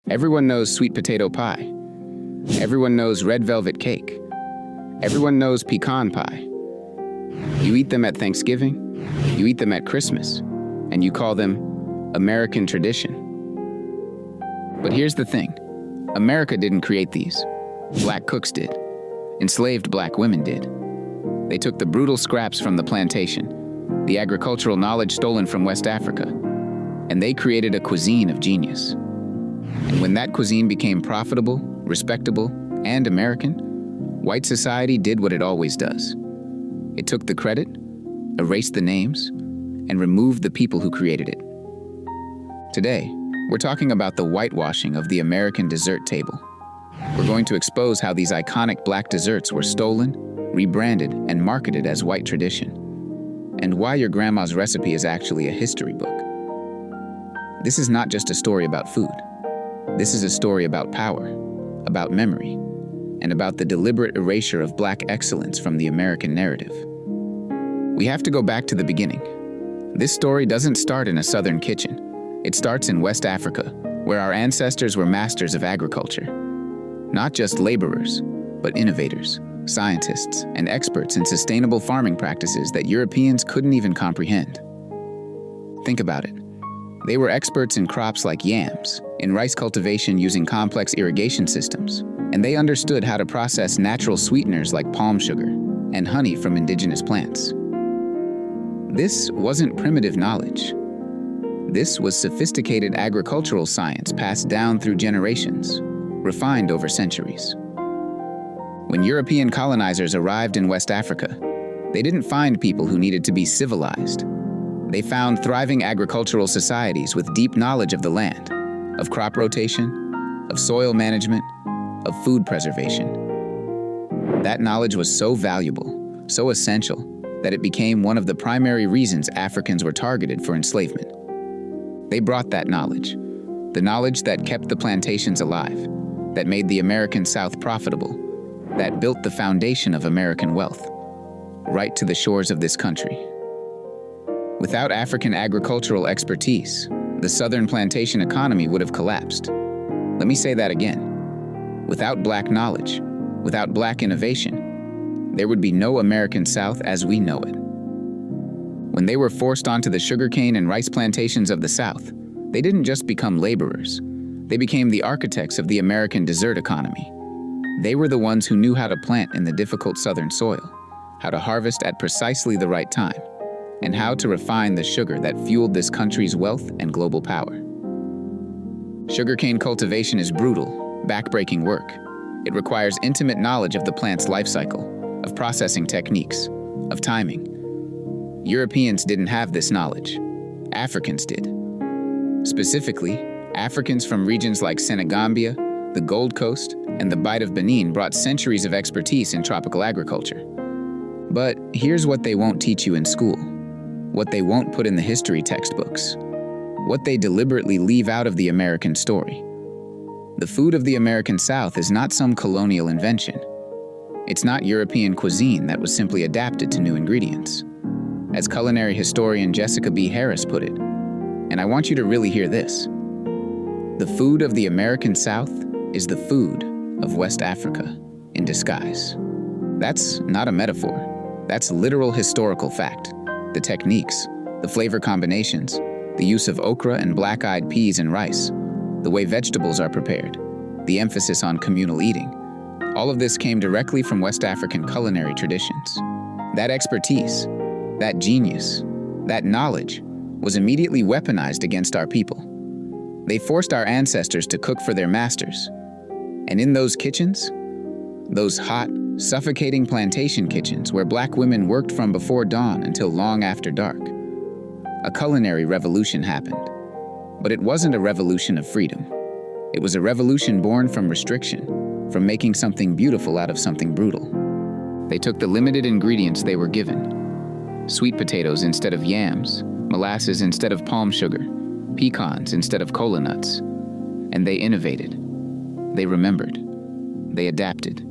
Everyone knows sweet potato pie. Everyone knows red velvet cake. Everyone knows pecan pie. You eat them at Thanksgiving, you eat them at Christmas, and you call them American tradition. But here's the thing. America didn't create these. Black cooks did. Enslaved black women did. They took the brutal scraps from the plantation, the agricultural knowledge stolen from West Africa, and they created a cuisine of genius. And when that cuisine became profitable, respectable, and American, white society did what it always does. It took the credit, erased the names, and removed the people who created it. Today, we're talking about the whitewashing of the American dessert table. We're going to expose how these iconic black desserts were stolen, rebranded, and marketed as white tradition, and why your grandma's recipe is actually a history book. This is not just a story about food. This is a story about power, about memory, and about the deliberate erasure of black excellence from the American narrative. We have to go back to the beginning. This story doesn't start in a southern kitchen. It starts in West Africa, where our ancestors were masters of agriculture. Not just laborers, but innovators, scientists, and experts in sustainable farming practices that Europeans couldn't even comprehend. Think about it. They were experts in crops like yams, in rice cultivation using complex irrigation systems, and they understood how to process natural sweeteners like palm sugar and honey from indigenous plants. This wasn't primitive knowledge. This was sophisticated agricultural science passed down through generations, refined over centuries. When European colonizers arrived in West Africa, they didn't find people who needed to be civilized. They found thriving agricultural societies with deep knowledge of the land, of crop rotation, of soil management, of food preservation. That knowledge was so valuable, so essential, that it became one of the primary reasons Africans were targeted for enslavement. They brought that knowledge, the knowledge that kept the plantations alive, that made the American South profitable, that built the foundation of American wealth, right to the shores of this country. Without African agricultural expertise, the Southern plantation economy would have collapsed. Let me say that again. Without black knowledge, without black innovation, there would be no American South as we know it. When they were forced onto the sugarcane and rice plantations of the South, they didn't just become laborers. They became the architects of the American dessert economy. They were the ones who knew how to plant in the difficult Southern soil, how to harvest at precisely the right time, and how to refine the sugar that fueled this country's wealth and global power. Sugarcane cultivation is brutal, backbreaking work. It requires intimate knowledge of the plant's life cycle, of processing techniques, of timing. Europeans didn't have this knowledge. Africans did. Specifically, Africans from regions like Senegambia, the Gold Coast, and the Bight of Benin brought centuries of expertise in tropical agriculture. But here's what they won't teach you in school, what they won't put in the history textbooks, what they deliberately leave out of the American story. The food of the American South is not some colonial invention. It's not European cuisine that was simply adapted to new ingredients. As culinary historian Jessica B. Harris put it, and I want you to really hear this, the food of the American South is the food of West Africa in disguise. That's not a metaphor. That's literal historical fact. The techniques, the flavor combinations, the use of okra and black-eyed peas in rice, the way vegetables are prepared, the emphasis on communal eating, all of this came directly from West African culinary traditions. That expertise, that genius, that knowledge was immediately weaponized against our people. They forced our ancestors to cook for their masters. And in those kitchens, those hot, suffocating plantation kitchens where black women worked from before dawn until long after dark, a culinary revolution happened. But it wasn't a revolution of freedom. It was a revolution born from restriction, from making something beautiful out of something brutal. They took the limited ingredients they were given, sweet potatoes instead of yams, molasses instead of palm sugar, pecans instead of cola nuts, and they innovated. They remembered. They adapted.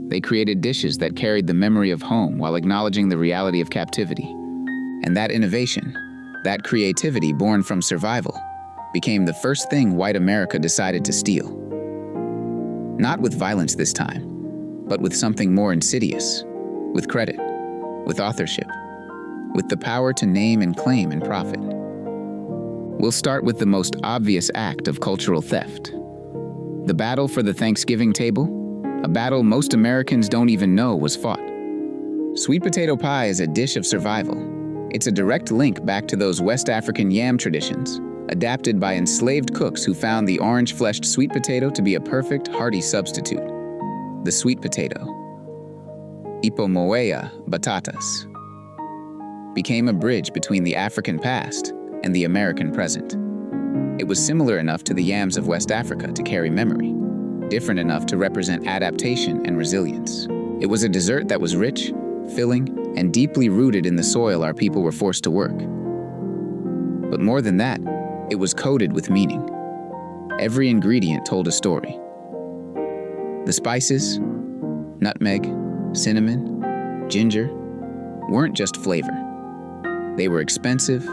They created dishes that carried the memory of home while acknowledging the reality of captivity. And that innovation, that creativity born from survival, became the first thing white America decided to steal. Not with violence this time, but with something more insidious, with credit, with authorship, with the power to name and claim and profit. We'll start with the most obvious act of cultural theft. The battle for the Thanksgiving table, a battle most Americans don't even know was fought. Sweet potato pie is a dish of survival. It's a direct link back to those West African yam traditions, adapted by enslaved cooks who found the orange-fleshed sweet potato to be a perfect, hearty substitute. The sweet potato, ipomoea batatas, became a bridge between the African past and the American present. It was similar enough to the yams of West Africa to carry memory, different enough to represent adaptation and resilience. It was a dessert that was rich, filling, and deeply rooted in the soil our people were forced to work. But more than that, it was coated with meaning. Every ingredient told a story. The spices, nutmeg, cinnamon, ginger, weren't just flavor. They were expensive,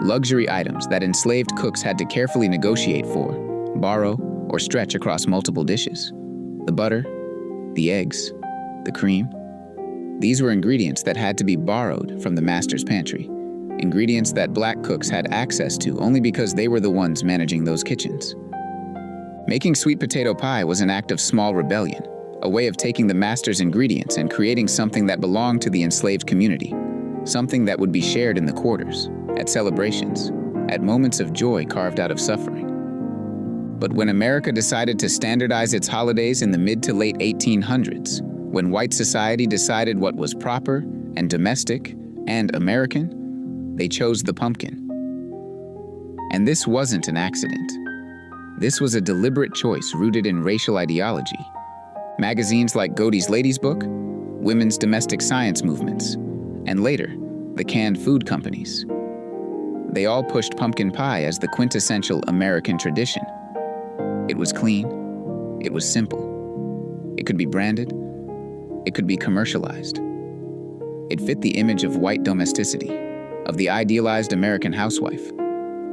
luxury items that enslaved cooks had to carefully negotiate for, borrow, or stretch across multiple dishes. The butter, the eggs, the cream. These were ingredients that had to be borrowed from the master's pantry, ingredients that black cooks had access to only because they were the ones managing those kitchens. Making sweet potato pie was an act of small rebellion, a way of taking the master's ingredients and creating something that belonged to the enslaved community, something that would be shared in the quarters, at celebrations, at moments of joy carved out of suffering. But when America decided to standardize its holidays in the mid to late 1800s, when white society decided what was proper and domestic and American, they chose the pumpkin. And this wasn't an accident. This was a deliberate choice rooted in racial ideology. Magazines like Godey's Ladies Book, women's domestic science movements, and later, the canned food companies. They all pushed pumpkin pie as the quintessential American tradition. It was clean. It was simple. It could be branded. It could be commercialized. It fit the image of white domesticity, of the idealized American housewife,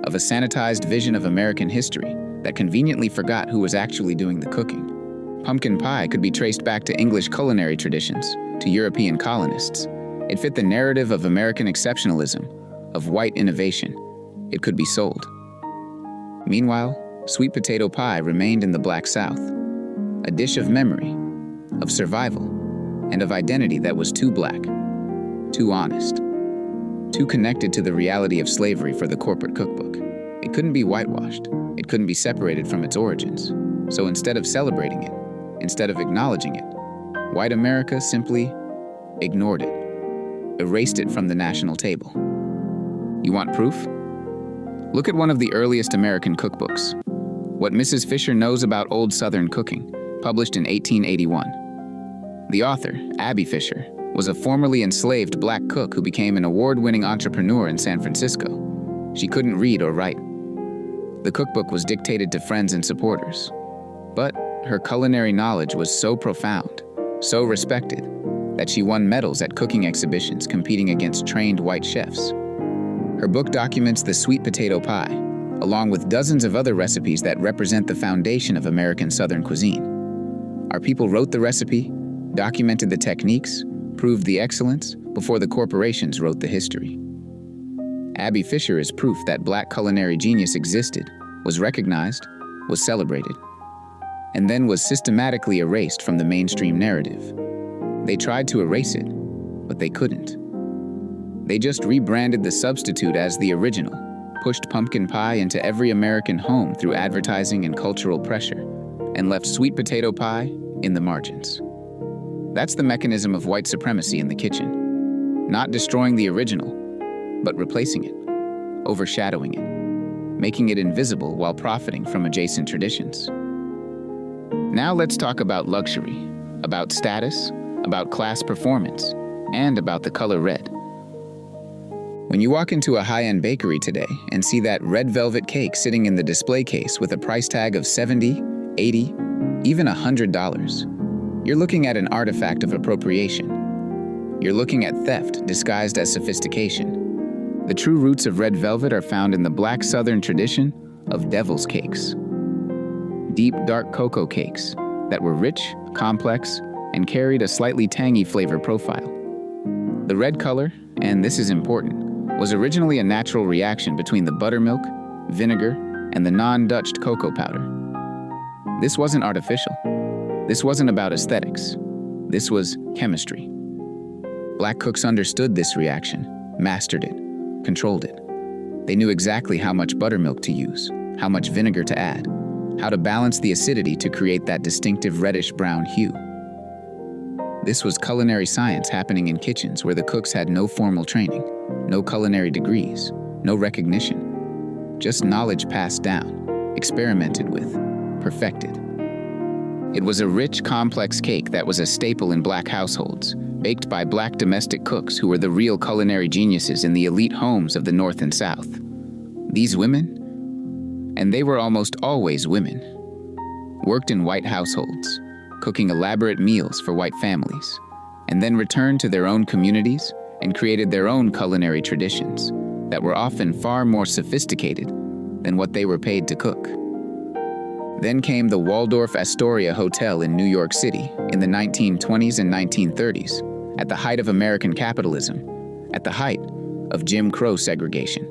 of a sanitized vision of American history that conveniently forgot who was actually doing the cooking. Pumpkin pie could be traced back to English culinary traditions, to European colonists. It fit the narrative of American exceptionalism, of white innovation. It could be sold. Meanwhile, sweet potato pie remained in the Black South, a dish of memory, of survival, and of identity that was too black, too honest, too connected to the reality of slavery for the corporate cookbook. It couldn't be whitewashed. It couldn't be separated from its origins. So instead of celebrating it, instead of acknowledging it, white America simply ignored it, erased it from the national table. You want proof? Look at one of the earliest American cookbooks, What Mrs. Fisher Knows About Old Southern Cooking, published in 1881. The author, Abby Fisher, was a formerly enslaved black cook who became an award-winning entrepreneur in San Francisco. She couldn't read or write. The cookbook was dictated to friends and supporters. But her culinary knowledge was so profound, so respected, that she won medals at cooking exhibitions competing against trained white chefs. Her book documents the sweet potato pie, along with dozens of other recipes that represent the foundation of American Southern cuisine. Our people wrote the recipe, documented the techniques, proved the excellence before the corporations wrote the history. Abby Fisher is proof that black culinary genius existed, was recognized, was celebrated, and then was systematically erased from the mainstream narrative. They tried to erase it, but they couldn't. They just rebranded the substitute as the original, pushed pumpkin pie into every American home through advertising and cultural pressure, and left sweet potato pie in the margins. That's the mechanism of white supremacy in the kitchen. Not destroying the original, but replacing it, overshadowing it, making it invisible while profiting from adjacent traditions. Now let's talk about luxury, about status, about class performance, and about the color red. When you walk into a high-end bakery today and see that red velvet cake sitting in the display case with a price tag of $70, $80, even $100, you're looking at an artifact of appropriation. You're looking at theft disguised as sophistication. The true roots of red velvet are found in the black Southern tradition of devil's cakes. Deep, dark cocoa cakes that were rich, complex, and carried a slightly tangy flavor profile. The red color, and this is important, was originally a natural reaction between the buttermilk, vinegar, and the non-Dutched cocoa powder. This wasn't artificial. This wasn't about aesthetics. This was chemistry. Black cooks understood this reaction, mastered it, controlled it. They knew exactly how much buttermilk to use, how much vinegar to add, how to balance the acidity to create that distinctive reddish-brown hue. This was culinary science happening in kitchens where the cooks had no formal training, no culinary degrees, no recognition. Just knowledge passed down, experimented with, perfected. It was a rich, complex cake that was a staple in Black households, baked by Black domestic cooks who were the real culinary geniuses in the elite homes of the North and South. These women, and they were almost always women, worked in white households, cooking elaborate meals for white families, and then returned to their own communities and created their own culinary traditions that were often far more sophisticated than what they were paid to cook. Then came the Waldorf Astoria Hotel in New York City in the 1920s and 1930s, at the height of American capitalism, at the height of Jim Crow segregation.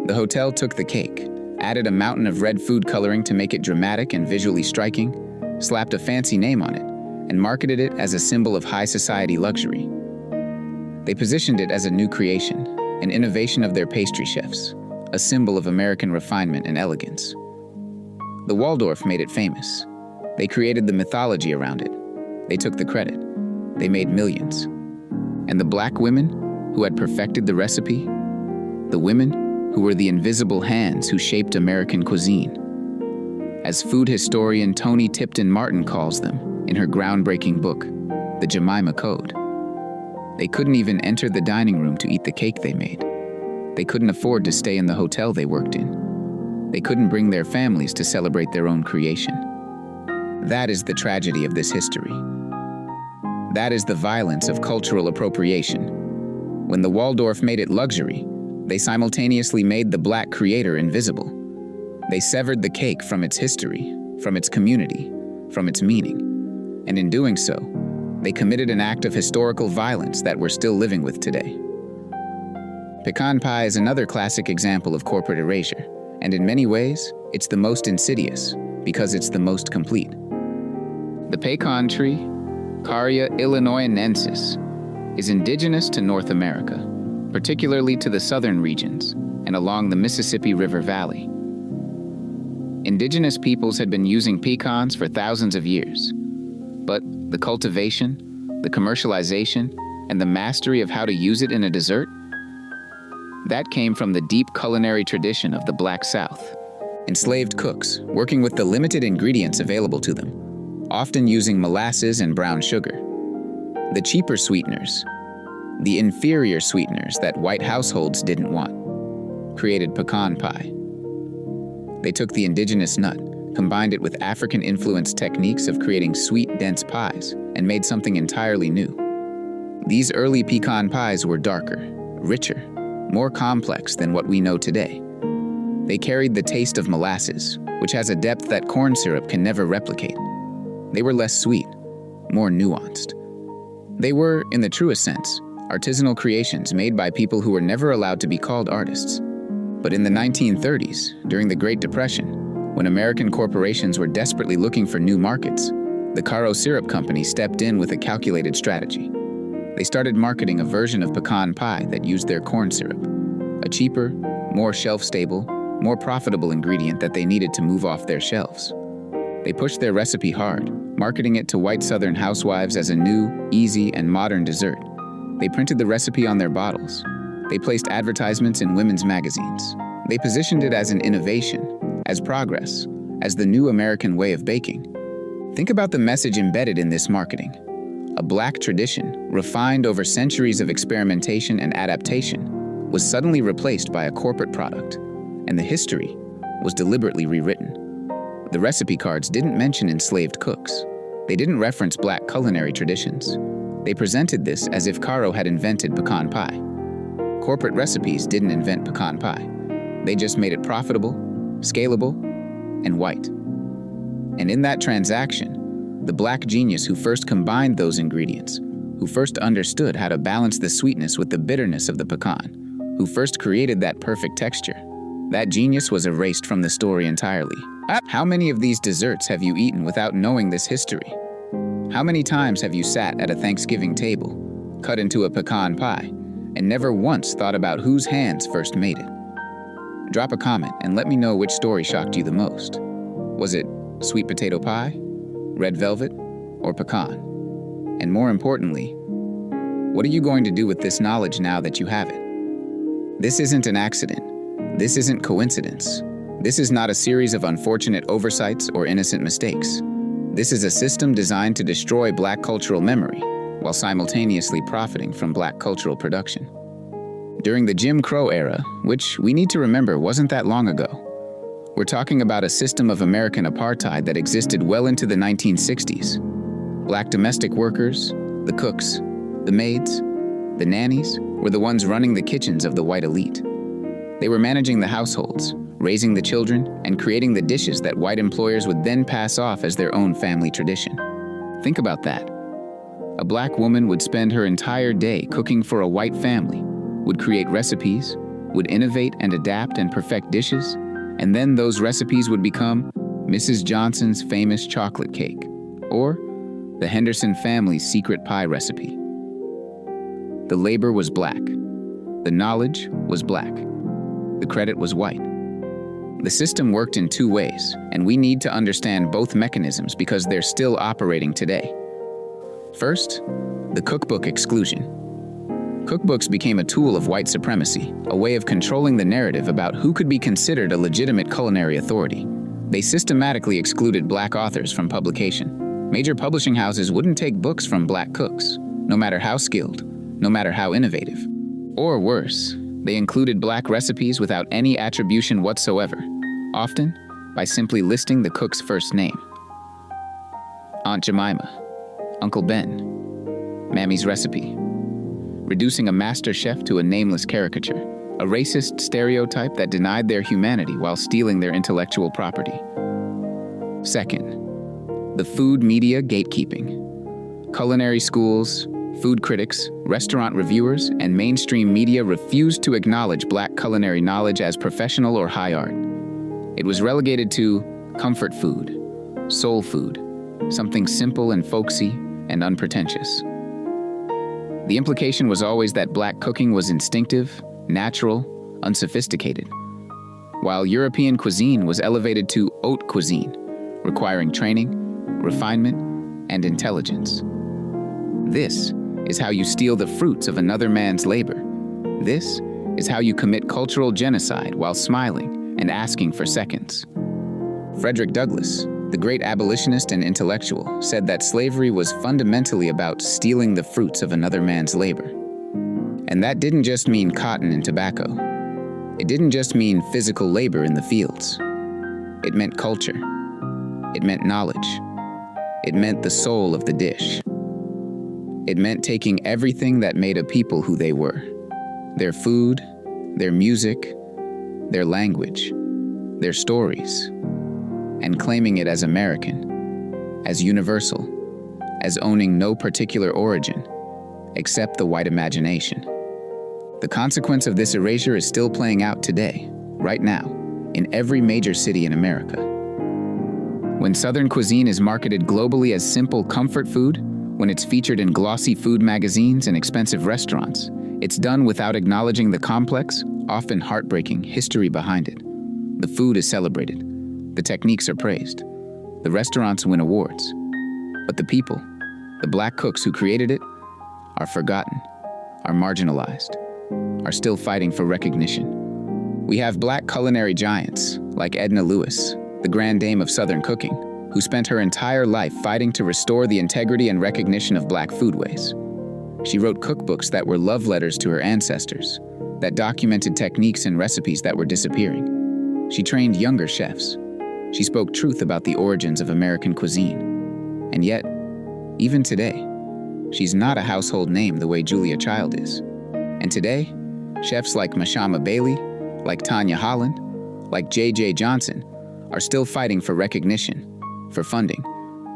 The hotel took the cake, added a mountain of red food coloring to make it dramatic and visually striking, slapped a fancy name on it, and marketed it as a symbol of high society luxury. They positioned it as a new creation, an innovation of their pastry chefs, a symbol of American refinement and elegance. The Waldorf made it famous. They created the mythology around it. They took the credit. They made millions. And the Black women who had perfected the recipe, the women who were the invisible hands who shaped American cuisine. As food historian Toni Tipton Martin calls them in her groundbreaking book, The Jemima Code. They couldn't even enter the dining room to eat the cake they made. They couldn't afford to stay in the hotel they worked in. They couldn't bring their families to celebrate their own creation. That is the tragedy of this history. That is the violence of cultural appropriation. When the Waldorf made it luxury, they simultaneously made the Black creator invisible. They severed the cake from its history, from its community, from its meaning. And in doing so, they committed an act of historical violence that we're still living with today. Pecan pie is another classic example of corporate erasure. And in many ways, it's the most insidious because it's the most complete. The pecan tree, Caria illinoinensis, is indigenous to North America, particularly to the southern regions and along the Mississippi River Valley. Indigenous peoples had been using pecans for thousands of years, but the cultivation, the commercialization, and the mastery of how to use it in a dessert, that came from the deep culinary tradition of the Black South. Enslaved cooks, working with the limited ingredients available to them, often using molasses and brown sugar. The cheaper sweeteners, the inferior sweeteners that white households didn't want, created pecan pie. They took the indigenous nut, combined it with African-influenced techniques of creating sweet, dense pies, and made something entirely new. These early pecan pies were darker, richer, more complex than what we know today. They carried the taste of molasses, which has a depth that corn syrup can never replicate. They were less sweet, more nuanced. They were, in the truest sense, artisanal creations made by people who were never allowed to be called artists. But in the 1930s, during the Great Depression, when American corporations were desperately looking for new markets, the Caro Syrup Company stepped in with a calculated strategy. They started marketing a version of pecan pie that used their corn syrup, a cheaper, more shelf-stable, more profitable ingredient that they needed to move off their shelves. They pushed their recipe hard, marketing it to white Southern housewives as a new, easy, and modern dessert. They printed the recipe on their bottles. They placed advertisements in women's magazines. They positioned it as an innovation, as progress, as the new American way of baking. Think about the message embedded in this marketing. A Black tradition, refined over centuries of experimentation and adaptation, was suddenly replaced by a corporate product, and the history was deliberately rewritten. The recipe cards didn't mention enslaved cooks. They didn't reference Black culinary traditions. They presented this as if Caro had invented pecan pie. Corporate recipes didn't invent pecan pie. They just made it profitable, scalable, and white. And in that transaction, the black genius who first combined those ingredients, who first understood how to balance the sweetness with the bitterness of the pecan, who first created that perfect texture, that genius was erased from the story entirely. How many of these desserts have you eaten without knowing this history? How many times have you sat at a Thanksgiving table, cut into a pecan pie, and never once thought about whose hands first made it? Drop a comment and let me know which story shocked you the most. Was it sweet potato pie, red velvet, or pecan? And more importantly, what are you going to do with this knowledge now that you have it? This isn't an accident. This isn't coincidence. This is not a series of unfortunate oversights or innocent mistakes. This is a system designed to destroy Black cultural memory while simultaneously profiting from Black cultural production. During the Jim Crow era, which we need to remember wasn't that long ago, we're talking about a system of American apartheid that existed well into the 1960s. Black domestic workers, the cooks, the maids, the nannies were the ones running the kitchens of the white elite. They were managing the households, raising the children, and creating the dishes that white employers would then pass off as their own family tradition. Think about that. A Black woman would spend her entire day cooking for a white family, would create recipes, would innovate and adapt and perfect dishes, and then those recipes would become Mrs. Johnson's famous chocolate cake, or the Henderson family's secret pie recipe. The labor was Black. The knowledge was Black. The credit was white. The system worked in two ways, and we need to understand both mechanisms because they're still operating today. First, the cookbook exclusion. Cookbooks became a tool of white supremacy, a way of controlling the narrative about who could be considered a legitimate culinary authority. They systematically excluded Black authors from publication. Major publishing houses wouldn't take books from Black cooks, no matter how skilled, no matter how innovative. Or worse, they included Black recipes without any attribution whatsoever, often by simply listing the cook's first name. Aunt Jemima, Uncle Ben, Mammy's recipe. Reducing a master chef to a nameless caricature, a racist stereotype that denied their humanity while stealing their intellectual property. Second, the food media gatekeeping. Culinary schools, food critics, restaurant reviewers, and mainstream media refused to acknowledge Black culinary knowledge as professional or high art. It was relegated to comfort food, soul food, something simple and folksy and unpretentious. The implication was always that Black cooking was instinctive, natural, unsophisticated, while European cuisine was elevated to haute cuisine, requiring training, refinement, and intelligence. This is how you steal the fruits of another man's labor. This is how you commit cultural genocide while smiling and asking for seconds. Frederick Douglass, the great abolitionist and intellectual, said that slavery was fundamentally about stealing the fruits of another man's labor. And that didn't just mean cotton and tobacco. It didn't just mean physical labor in the fields. It meant culture. It meant knowledge. It meant the soul of the dish. It meant taking everything that made a people who they were, their food, their music, their language, their stories, and claiming it as American, as universal, as owning no particular origin, except the white imagination. The consequence of this erasure is still playing out today, right now, in every major city in America. When Southern cuisine is marketed globally as simple comfort food, when it's featured in glossy food magazines and expensive restaurants, it's done without acknowledging the complex, often heartbreaking, history behind it. The food is celebrated. The techniques are praised. The restaurants win awards. But the people, the Black cooks who created it, are forgotten, are marginalized, are still fighting for recognition. We have Black culinary giants like Edna Lewis, the grand dame of Southern cooking, who spent her entire life fighting to restore the integrity and recognition of Black foodways. She wrote cookbooks that were love letters to her ancestors, that documented techniques and recipes that were disappearing. She trained younger chefs. She spoke truth about the origins of American cuisine. And yet, even today, she's not a household name the way Julia Child is. And today, chefs like Mashama Bailey, like Tanya Holland, like J.J. Johnson, are still fighting for recognition, for funding,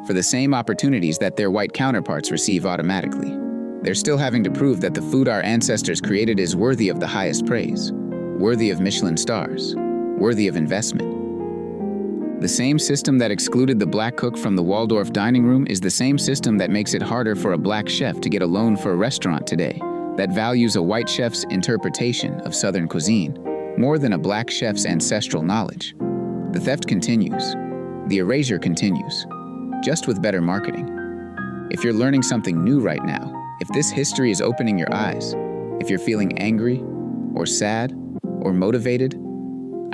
for the same opportunities that their white counterparts receive automatically. They're still having to prove that the food our ancestors created is worthy of the highest praise, worthy of Michelin stars, worthy of investment. The same system that excluded the black cook from the Waldorf dining room is the same system that makes it harder for a black chef to get a loan for a restaurant today, that values a white chef's interpretation of Southern cuisine more than a black chef's ancestral knowledge. The theft continues. The erasure continues, just with better marketing. If you're learning something new right now, if this history is opening your eyes, if you're feeling angry, or sad, or motivated,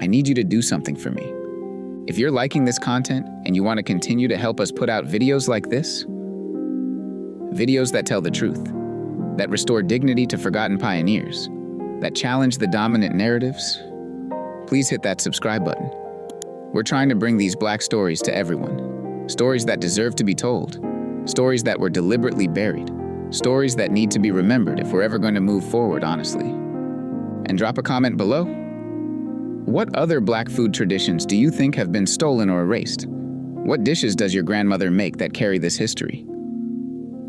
I need you to do something for me. If you're liking this content and you want to continue to help us put out videos like this, videos that tell the truth, that restore dignity to forgotten pioneers, that challenge the dominant narratives, please hit that subscribe button. We're trying to bring these black stories to everyone. Stories that deserve to be told. Stories that were deliberately buried. Stories that need to be remembered if we're ever going to move forward, honestly. And drop a comment below. What other black food traditions do you think have been stolen or erased? What dishes does your grandmother make that carry this history?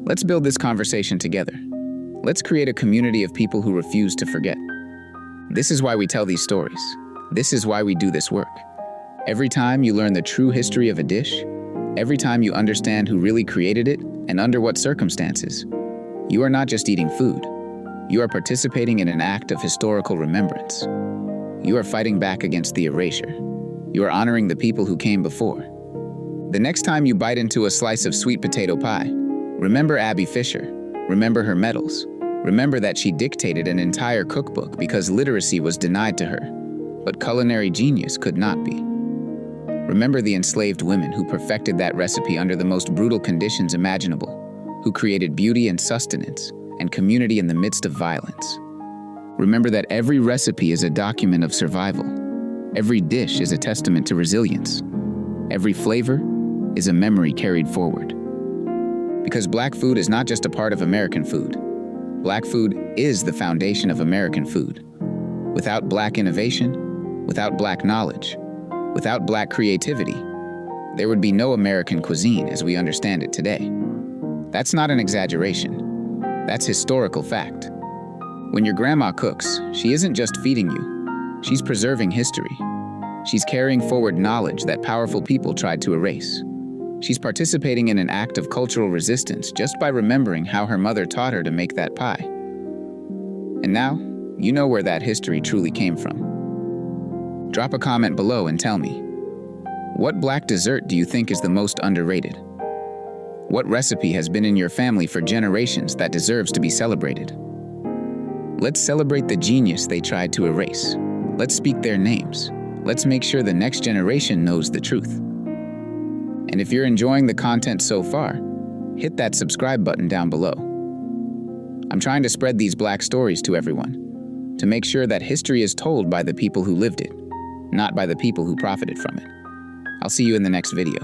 Let's build this conversation together. Let's create a community of people who refuse to forget. This is why we tell these stories. This is why we do this work. Every time you learn the true history of a dish, every time you understand who really created it and under what circumstances, you are not just eating food. You are participating in an act of historical remembrance. You are fighting back against the erasure. You are honoring the people who came before. The next time you bite into a slice of sweet potato pie, remember Abby Fisher. Remember her medals. Remember that she dictated an entire cookbook because literacy was denied to her, but culinary genius could not be. Remember the enslaved women who perfected that recipe under the most brutal conditions imaginable, who created beauty and sustenance and community in the midst of violence. Remember that every recipe is a document of survival. Every dish is a testament to resilience. Every flavor is a memory carried forward. Because black food is not just a part of American food. Black food is the foundation of American food. Without black innovation, without black knowledge, without black creativity, there would be no American cuisine as we understand it today. That's not an exaggeration. That's historical fact. When your grandma cooks, she isn't just feeding you. She's preserving history. She's carrying forward knowledge that powerful people tried to erase. She's participating in an act of cultural resistance just by remembering how her mother taught her to make that pie. And now, you know where that history truly came from. Drop a comment below and tell me, what black dessert do you think is the most underrated? What recipe has been in your family for generations that deserves to be celebrated? Let's celebrate the genius they tried to erase. Let's speak their names. Let's make sure the next generation knows the truth. And if you're enjoying the content so far, hit that subscribe button down below. I'm trying to spread these black stories to everyone, to make sure that history is told by the people who lived it, not by the people who profited from it. I'll see you in the next video.